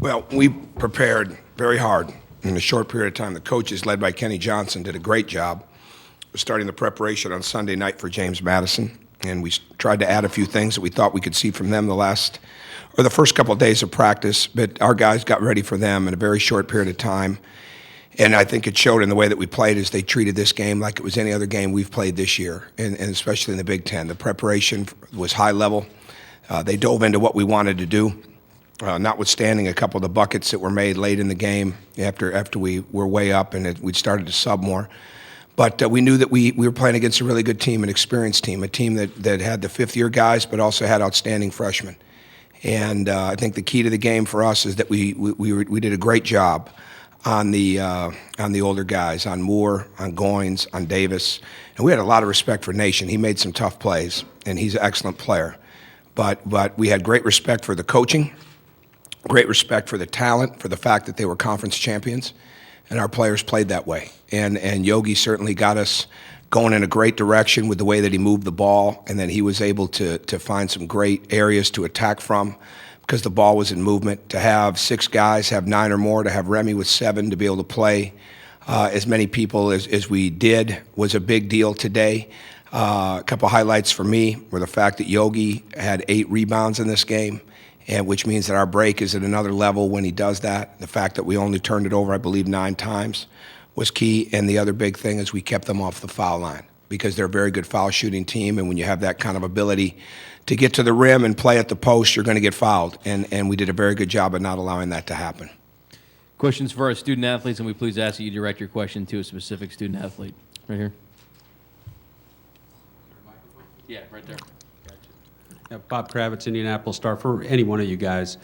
Well, we prepared very hard in a short period of time. The coaches, led by Kenny Johnson, did a great job starting the preparation on Sunday night for James Madison, and we tried to add a few things that we thought we could see from them the first couple of days of practice, but our guys got ready for them in a very short period of time. And I think it showed in the way that we played as they treated this game like it was any other game we've played this year, and especially in the Big Ten. The preparation was high level. They dove into what we wanted to do. Notwithstanding a couple of the buckets that were made late in the game after we were way up and we'd started to sub more. But we knew that we were playing against a really good team, an experienced team, a team that had the fifth-year guys but also had outstanding freshmen. And I think the key to the game for us is that we did a great job on the older guys, on Moore, on Goins, on Davis. And we had a lot of respect for Nation. He made some tough plays, and he's an excellent player. But we had great respect for the coaching, great respect for the talent, for the fact that they were conference champions, and our players played that way. And Yogi certainly got us going in a great direction with the way that he moved the ball, and then he was able to find some great areas to attack from because the ball was in movement. To have 6 guys, have 9 or more, to have Remy with 7, to be able to play as many people as we did was a big deal today. A couple highlights for me were the fact that Yogi had 8 rebounds in this game, and which means that our break is at another level when he does that. The fact that we only turned it over, I believe, 9 times was key. And the other big thing is we kept them off the foul line because they're a very good foul shooting team. And when you have that kind of ability to get to the rim and play at the post, you're going to get fouled. And we did a very good job of not allowing that to happen. Questions for our student athletes, and we please ask that you direct your question to a specific student athlete. Right here. Yeah, right there. Bob Kravitz, Indianapolis Star. For any one of you guys,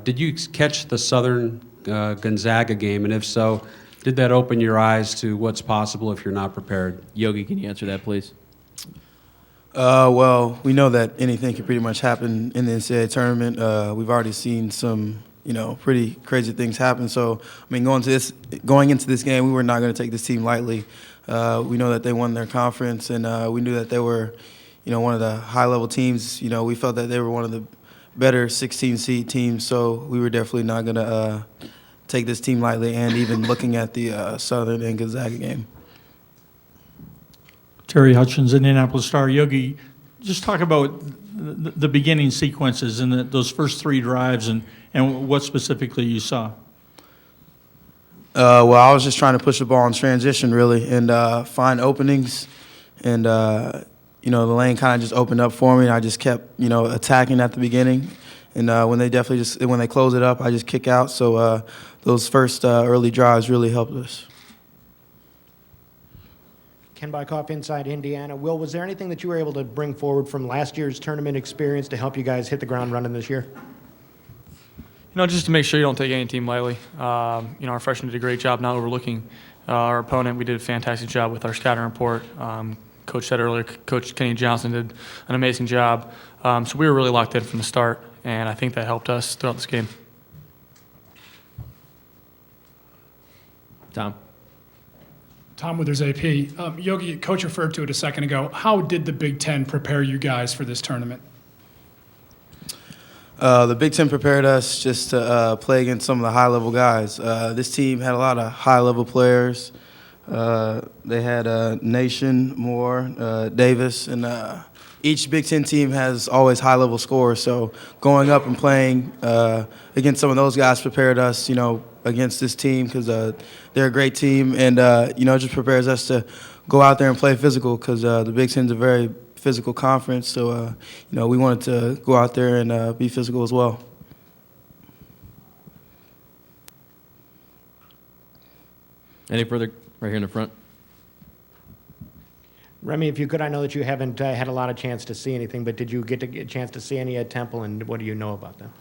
did you catch the Southern Gonzaga game? And if so, did that open your eyes to what's possible if you're not prepared? Yogi, can you answer that, please? Well, we know that anything can pretty much happen in the NCAA tournament. We've already seen some, pretty crazy things happen. So, going into this game, we were not going to take this team lightly. We know that they won their conference, and we knew that they were one of the high-level teams. We felt that they were one of the better 16-seed teams, so we were definitely not going to take this team lightly, and even looking at the Southern and Gonzaga game. Terry Hutchins, Indianapolis Star. Yogi, just talk about the beginning sequences and those first 3 drives and what specifically you saw. Well, I was just trying to push the ball in transition, really, and find openings, and the lane kind of just opened up for me, and I just kept, attacking at the beginning. And when they close it up, I just kick out. So those first early drives really helped us. Ken Bykoff, Inside Indiana. Will, was there anything that you were able to bring forward from last year's tournament experience to help you guys hit the ground running this year? Just to make sure you don't take any team lightly. Our freshmen did a great job not overlooking our opponent. We did a fantastic job with our scouting report. Coach said earlier, Coach Kenny Johnson did an amazing job. So we were really locked in from the start, and I think that helped us throughout this game. Tom Withers, AP. Yogi, Coach referred to it a second ago. How did the Big Ten prepare you guys for this tournament? The Big Ten prepared us just to play against some of the high-level guys. This team had a lot of high-level players. They had Nation, Moore, Davis, and each Big Ten team has always high-level scores. So going up and playing against some of those guys prepared us, against this team because they're a great team, and it just prepares us to go out there and play physical because the Big Ten's a very physical conference. So we wanted to go out there and be physical as well. Any further? Right here in the front. Remy, if you could, I know that you haven't had a lot of chance to see anything, but did you get a chance to see any at Temple, and what do you know about them?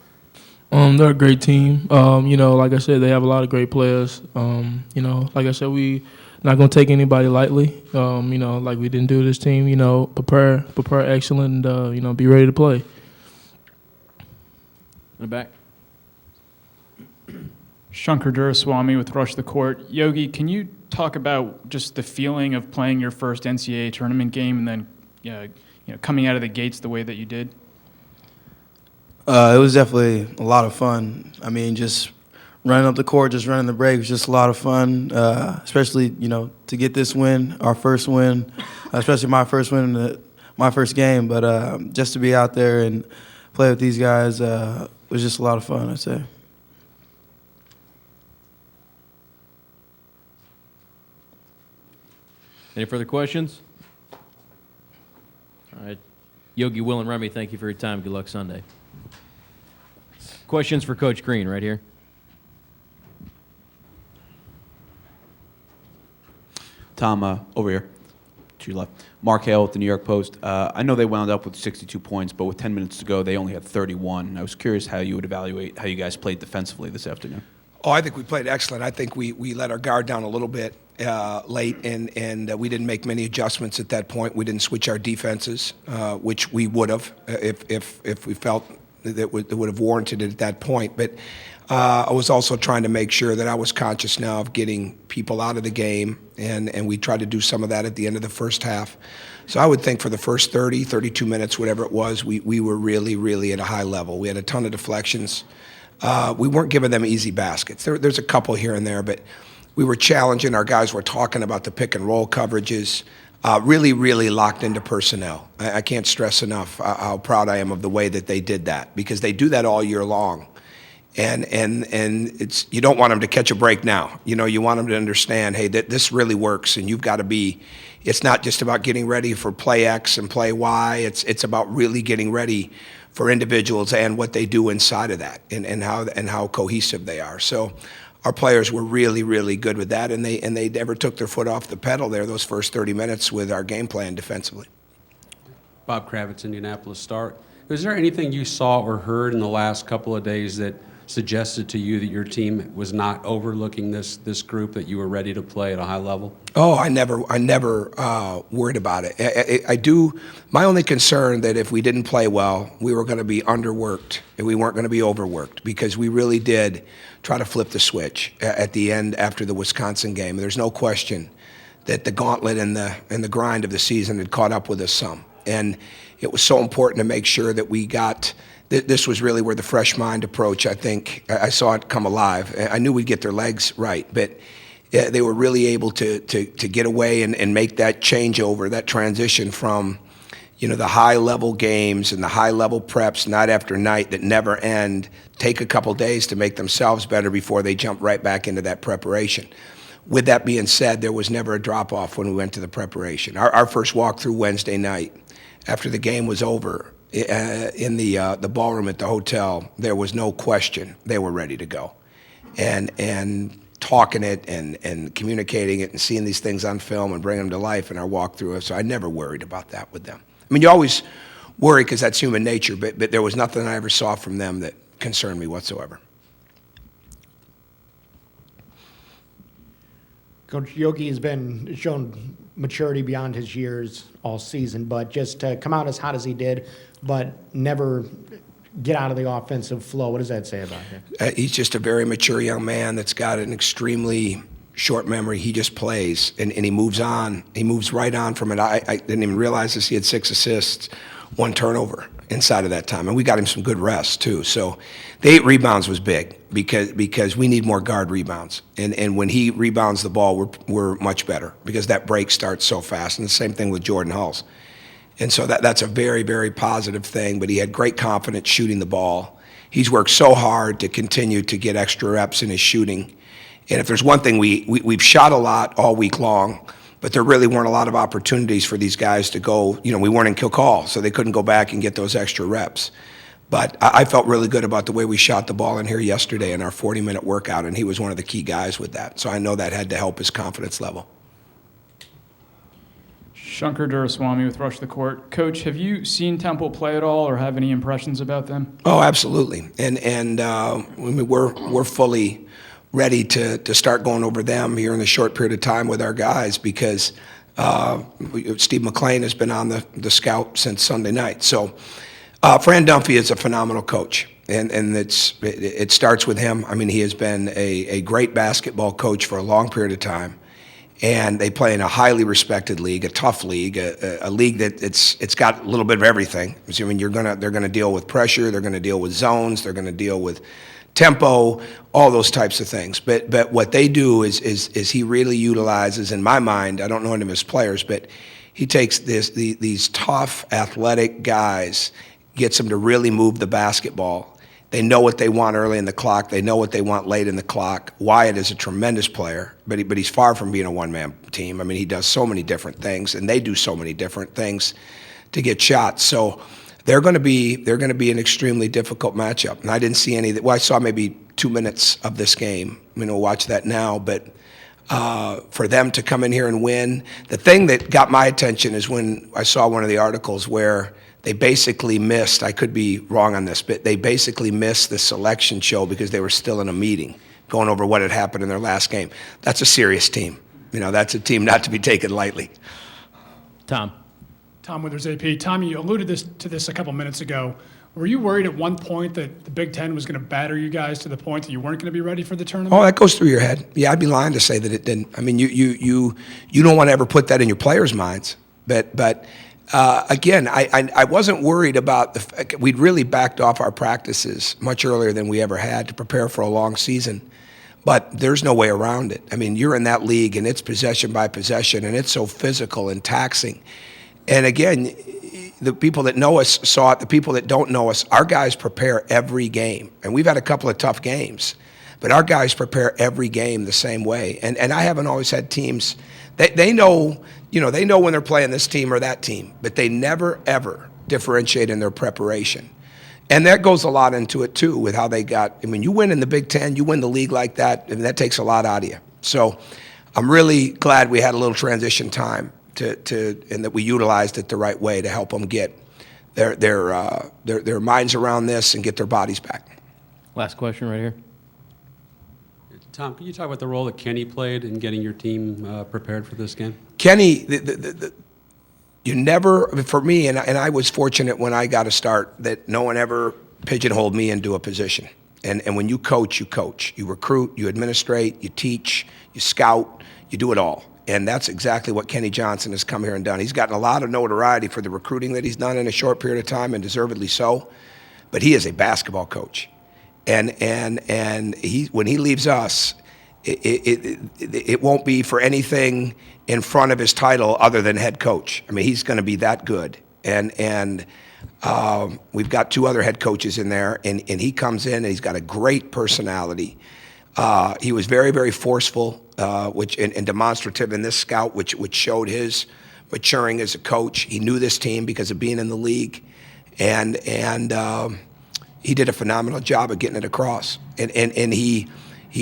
They're a great team. Like I said, they have a lot of great players. Like I said, we not going to take anybody lightly. Like we didn't do this team, prepare excellent and, be ready to play. In the back. Shankar Duraswamy with Rush the Court. Yogi, can you talk about just the feeling of playing your first NCAA tournament game and then coming out of the gates the way that you did? It was definitely a lot of fun. I mean, just running up the court, just running the break was just a lot of fun, especially, to get this win, our first win, especially my first win in my first game. But just to be out there and play with these guys was just a lot of fun, I'd say. Any further questions? All right. Yogi, Will, and Remy, thank you for your time. Good luck Sunday. Questions for Coach Crean right here. Tom, over here to your left. Mark Hale with the New York Post. I know they wound up with 62 points, but with 10 minutes to go, they only had 31. I was curious how you would evaluate how you guys played defensively this afternoon. Oh, I think we played excellent. I think we let our guard down a little bit late, and we didn't make many adjustments at that point. We didn't switch our defenses, which we would have if we felt that would have warranted it at that point. But I was also trying to make sure that I was conscious now of getting people out of the game, and we tried to do some of that at the end of the first half. So I would think for the first 30, 32 minutes, whatever it was, we were really, really at a high level. We had a ton of deflections. We weren't giving them easy baskets. There's a couple here and there, but we were challenging. Our guys were talking about the pick and roll coverages, really, really locked into personnel. I can't stress enough how proud I am of the way that they did that, because they do that all year long. And it's, you don't want them to catch a break now. You want them to understand, hey, that this really works, and you've got to be. It's not just about getting ready for play X and play Y. It's about really getting ready for individuals and what they do inside of that, and how cohesive they are. So our players were really, really good with that, and they never took their foot off the pedal there those first 30 minutes with our game plan defensively. Bob Kravitz, Indianapolis Star. Is there anything you saw or heard in the last couple of days that suggested to you that your team was not overlooking this group, that you were ready to play at a high level? Oh, I never worried about it. I do. My only concern that if we didn't play well, we were going to be underworked and we weren't going to be overworked, because we really did try to flip the switch at the end after the Wisconsin game. There's no question that the gauntlet and the grind of the season had caught up with us some, and it was so important to make sure that we got. This was really where the fresh mind approach, I think, I saw it come alive. I knew we'd get their legs right, but they were really able to get away and make that changeover, that transition from, the high-level games and the high-level preps night after night that never end, take a couple days to make themselves better before they jump right back into that preparation. With that being said, there was never a drop-off when we went to the preparation. Our first walk-through Wednesday night, after the game was over, in the ballroom at the hotel, there was no question they were ready to go, and talking it and communicating it and seeing these things on film and bringing them to life in our walkthrough. So I never worried about that with them. I mean, you always worry because that's human nature, but there was nothing I ever saw from them that concerned me whatsoever. Coach, Yogi has been shown maturity beyond his years all season, but just to come out as hot as he did, but never get out of the offensive flow, what does that say about him? He's just a very mature young man that's got an extremely short memory. He just plays, and he moves on. He moves right on from it. I didn't even realize this. He had 6 assists, 1 turnover inside of that time, and we got him some good rest too. So the 8 rebounds was big because we need more guard rebounds, and when he rebounds the ball, we're much better, because that break starts so fast. And the same thing with Jordan Hulse. And so that's a very, very positive thing. But he had great confidence shooting the ball. He's worked so hard to continue to get extra reps in his shooting. And if there's one thing, we've shot a lot all week long, but there really weren't a lot of opportunities for these guys to go. We weren't in kill call, so they couldn't go back and get those extra reps. But I felt really good about the way we shot the ball in here yesterday in our 40-minute workout, and he was one of the key guys with that. So I know that had to help his confidence level. Shankar Duraswamy with Rush the Court. Coach, have you seen Temple play at all, or have any impressions about them? Oh, absolutely. And we're fully ready to start going over them here in a short period of time with our guys, because Steve McLean has been on the scout since Sunday night. So Fran Dunphy is a phenomenal coach, and it starts with him. I mean, he has been a great basketball coach for a long period of time. And they play in a highly respected league, a tough league, a league that it's got a little bit of everything. I mean, they're gonna deal with pressure, they're gonna deal with zones, they're gonna deal with tempo, all those types of things. But what they do is he really utilizes, in my mind, I don't know any of his players, but he takes these tough, athletic guys, gets them to really move the basketball. They know what they want early in the clock. They know what they want late in the clock. Wyatt is a tremendous player, but he's far from being a one-man team. I mean, he does so many different things, and they do so many different things to get shots. So they're going to be an extremely difficult matchup. And I didn't see any. Well, I saw maybe 2 minutes of this game. I'm going to watch that now, but for them to come in here and win, the thing that got my attention is when I saw one of the articles where they basically missed, I could be wrong on this, but they basically missed the selection show because they were still in a meeting going over what had happened in their last game. That's a serious team. You know, that's a team not to be taken lightly. Tom. Tom Withers, AP. Tom, you alluded to this a couple minutes ago. Were you worried at one point that the Big Ten was going to batter you guys to the point that you weren't going to be ready for the tournament? Oh, that goes through your head. Yeah, I'd be lying to say that it didn't. I mean, you don't want to ever put that in your players' minds, but again, I wasn't worried about the fact we'd really backed off our practices much earlier than we ever had to prepare for a long season. But there's no way around it. I mean, you're in that league, and it's possession by possession, and it's so physical and taxing. And again, the people that know us saw it. The people that don't know us, our guys prepare every game. And we've had a couple of tough games, but our guys prepare every game the same way. And I haven't always had teams, they know, they know when they're playing this team or that team, but they never, ever differentiate in their preparation. And that goes a lot into it, too, with how they got. I mean, you win in the Big Ten, you win the league like that, and that takes a lot out of you. So I'm really glad we had a little transition time and that we utilized it the right way to help them get their minds around this and get their bodies back. Last question right here. Tom, can you talk about the role that Kenny played in getting your team prepared for this game? Kenny, you never, for me, and I was fortunate when I got a start that no one ever pigeonholed me into a position. And when you coach, you coach. You recruit, you administrate, you teach, you scout, you do it all. And that's exactly what Kenny Johnson has come here and done. He's gotten a lot of notoriety for the recruiting that he's done in a short period of time, and deservedly so. But he is a basketball coach. And he, when he leaves us, it won't be for anything in front of his title other than head coach. I mean, he's going to be that good. And we've got two other head coaches in there, and he comes in and he's got a great personality. He was very, very forceful, and demonstrative in this scout, which showed his maturing as a coach. He knew this team because of being in the league, and he did a phenomenal job of getting it across. And he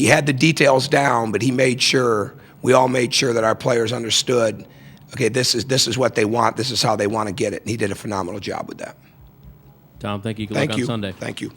had the details down, but we all made sure that our players understood, okay, this is what they want, this is how they want to get it. And he did a phenomenal job with that. Tom, thank you. Good Thank luck you. on Sunday. Thank you.